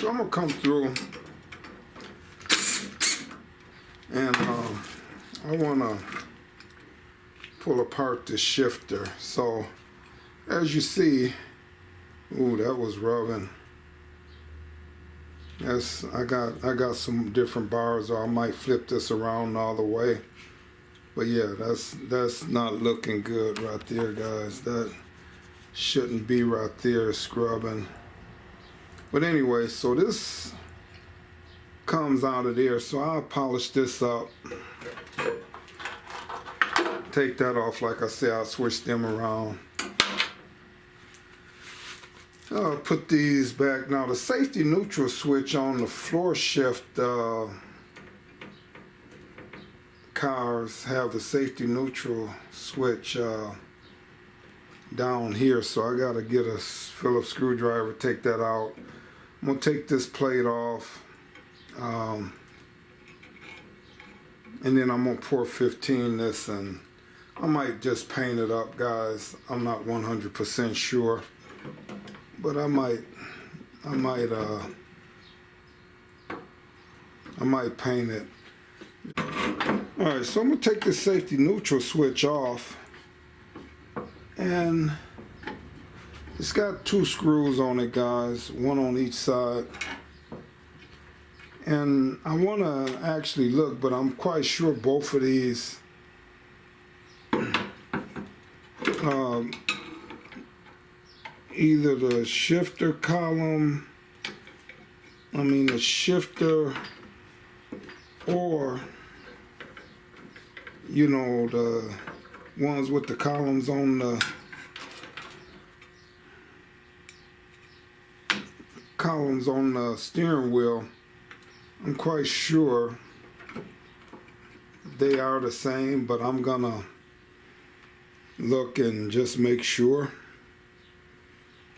So I'm gonna come through and I wanna pull apart the shifter. So as you see, ooh, that was rubbing. Yes, I got some different bars, or I might flip this around the other way. But yeah, that's not looking good right there, guys. That shouldn't be right there, scrubbing. But anyway, so this comes out of there, so I'll polish this up. Take that off. Like I said, I'll switch them around. I'll put these back. Now the safety neutral switch on the floor shift cars have the safety neutral switch down here, so I gotta get a Phillips screwdriver, take that out. I'm gonna take this plate off, and then I'm gonna pour 15 this, and I might just paint it up, guys. I'm not 100% sure, but I might paint it. Alright, so I'm gonna take the safety neutral switch off, and it's got 2 screws on it, guys, one on each side. And I want to actually look, but I'm quite sure both of these either the shifter column, the shifter, or you know, the ones with the columns on the steering wheel, I'm quite sure they are the same, but I'm gonna look and just make sure.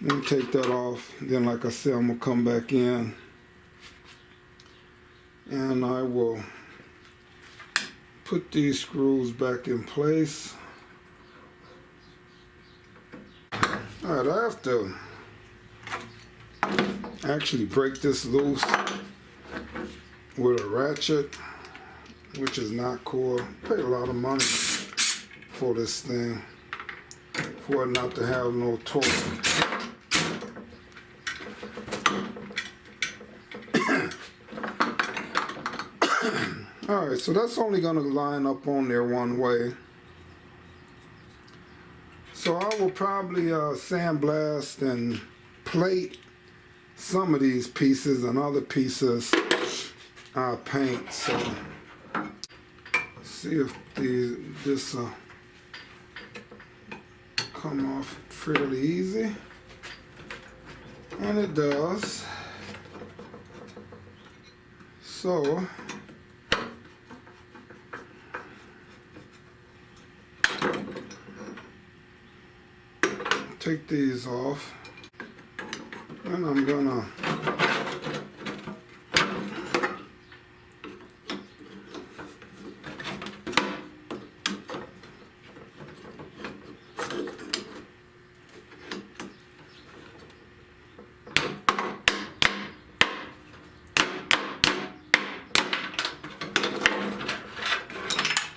Let me take that off. Then, like I said, I'm gonna come back in and I will put these screws back in place. Alright, I have to actually break this loose with a ratchet, which is not cool. I paid a lot of money for this thing, for it not to have no torque. Alright, so that's only going to line up on there one way. So I will probably sandblast and plate some of these pieces, and other pieces I'll paint. So see if this come off fairly easy. And it does. So take these off, and I'm gonna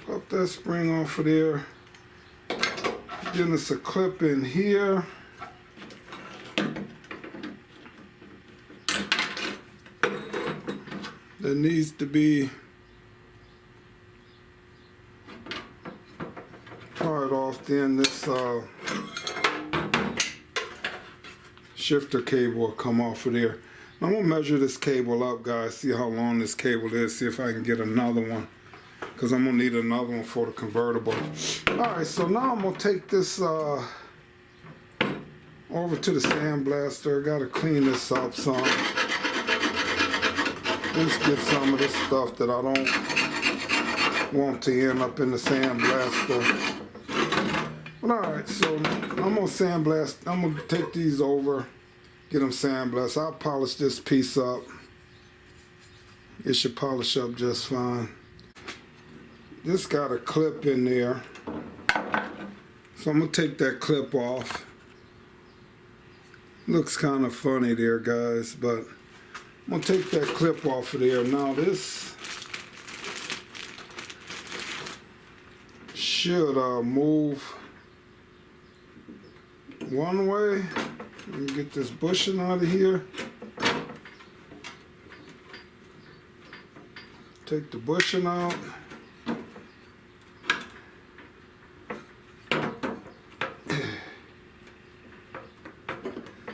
pop that spring off of there. Then it's a clip in here. That needs to be pried off. Then this shifter cable will come off of there. I'm gonna measure this cable up, guys, see how long this cable is, see if I can get another one, because I'm gonna need another one for the convertible. Alright, so now I'm gonna take this over to the sandblaster. Gotta clean this up some. Let's get some of this stuff that I don't want to end up in the sandblaster. But alright, so I'm gonna sandblast. I'm gonna take these over, get them sandblasted. I'll polish this piece up. It should polish up just fine. This got a clip in there, so I'm gonna take that clip off. Looks kind of funny there, guys, but I'm gonna take that clip off of there. Now this should move one way. Let me get this bushing out of here. Take the bushing out.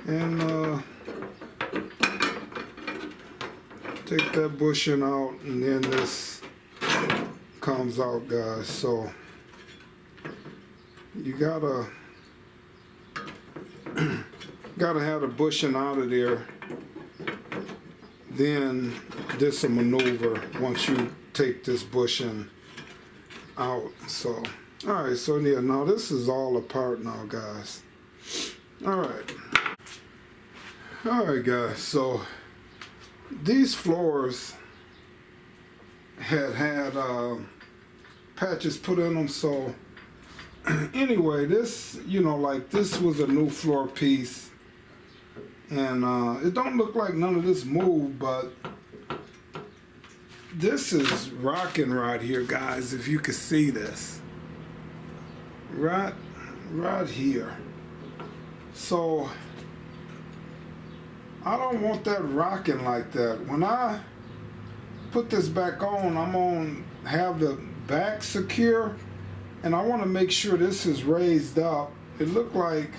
And take that bushing out, and then this comes out, guys. So you gotta have the bushing out of there. Then this will maneuver once you take this bushing out. So all right, so yeah, now this is all apart now, guys. All right guys, so these floors had patches put in them. So anyway, this, you know, like this was a new floor piece, and it don't look like none of this moved, but this is rocking right here, guys. If you can see this right here. So I don't want that rocking like that. When I put this back on, I'm gonna have the back secure, and I want to make sure this is raised up. It looked like,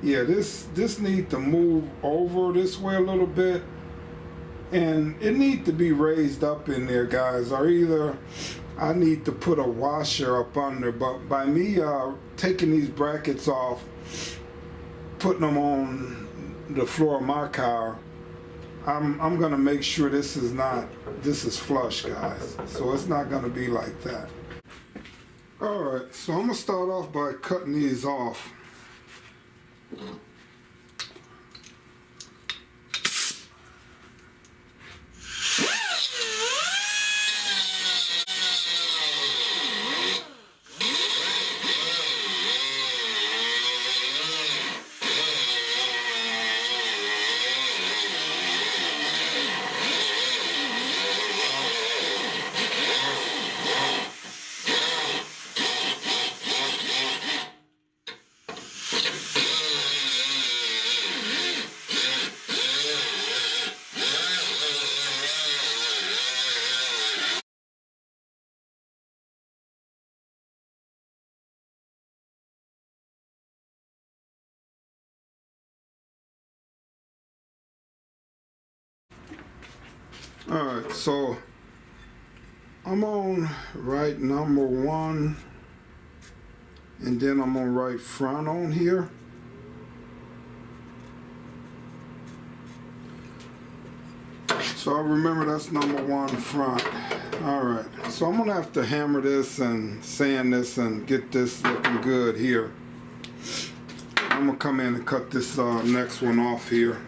yeah, this needs to move over this way a little bit, and it needs to be raised up in there, guys, or either I need to put a washer up under. But by me taking these brackets off, putting them on the floor of my car, I'm gonna make sure this is flush, guys. So it's not gonna be like that. All right, so I'm gonna start off by cutting these off. All right, so I'm on right number 1, and then I'm on right front on here. So I remember that's number 1 front. All right, so I'm gonna have to hammer this and sand this and get this looking good here. I'm gonna come in and cut this next one off here.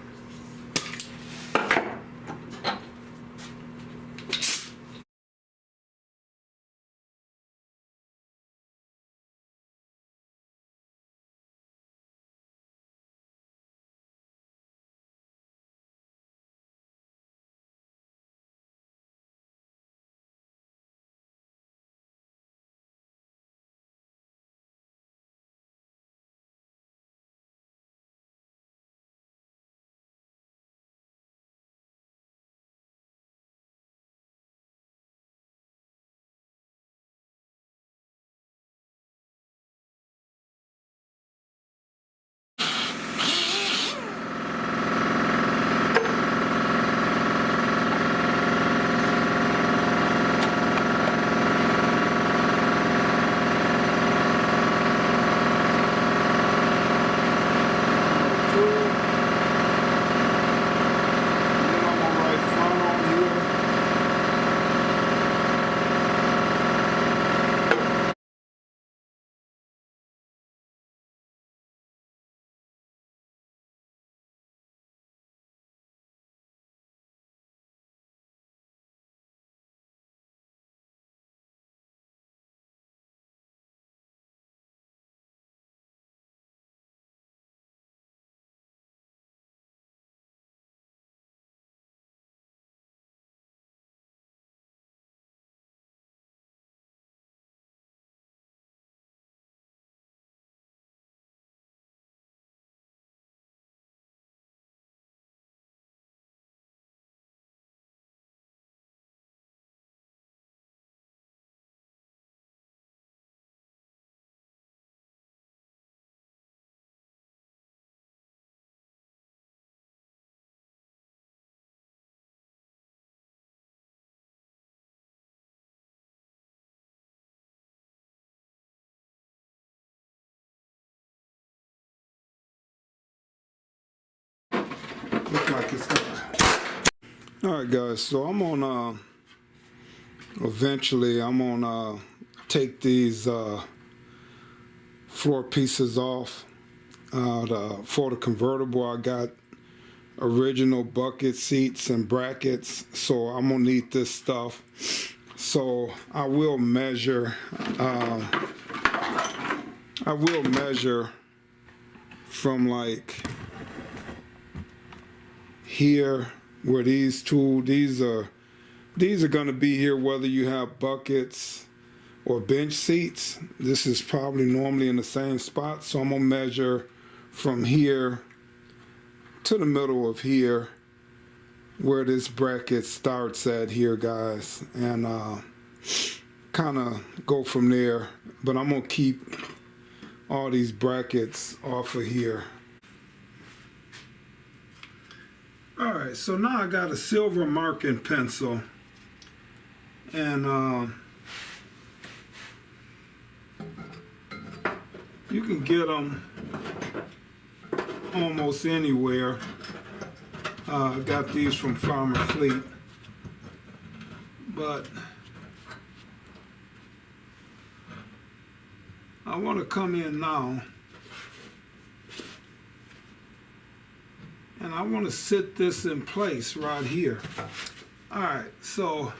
like it's gonna. All right, guys. So I'm on. Eventually, I'm gonna take these floor pieces off. For the convertible, I got original bucket seats and brackets, so I'm gonna need this stuff. So I will measure. From like here, where these are going to be here, whether you have buckets or bench seats. This is probably normally in the same spot, so I'm gonna measure from here to the middle of here, where this bracket starts at here, guys, and kind of go from there. But I'm gonna keep all these brackets off of here. All right, so now I got a silver marking pencil, and you can get them almost anywhere. I got these from Farmer Fleet, but I want to come in now and I want to sit this in place right here. All right, so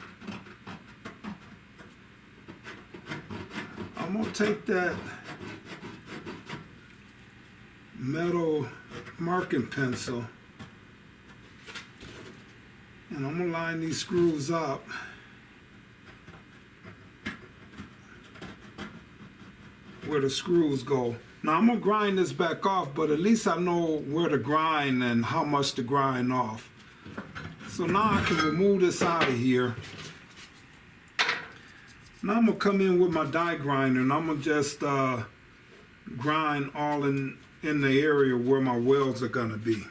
I'm going to take that metal marking pencil and I'm going to line these screws up. Where the screws go. Now I'm gonna grind this back off, but at least I know where to grind and how much to grind off. So now I can remove this out of here. Now I'm gonna come in with my die grinder and I'm gonna just grind all in the area where my welds are gonna be.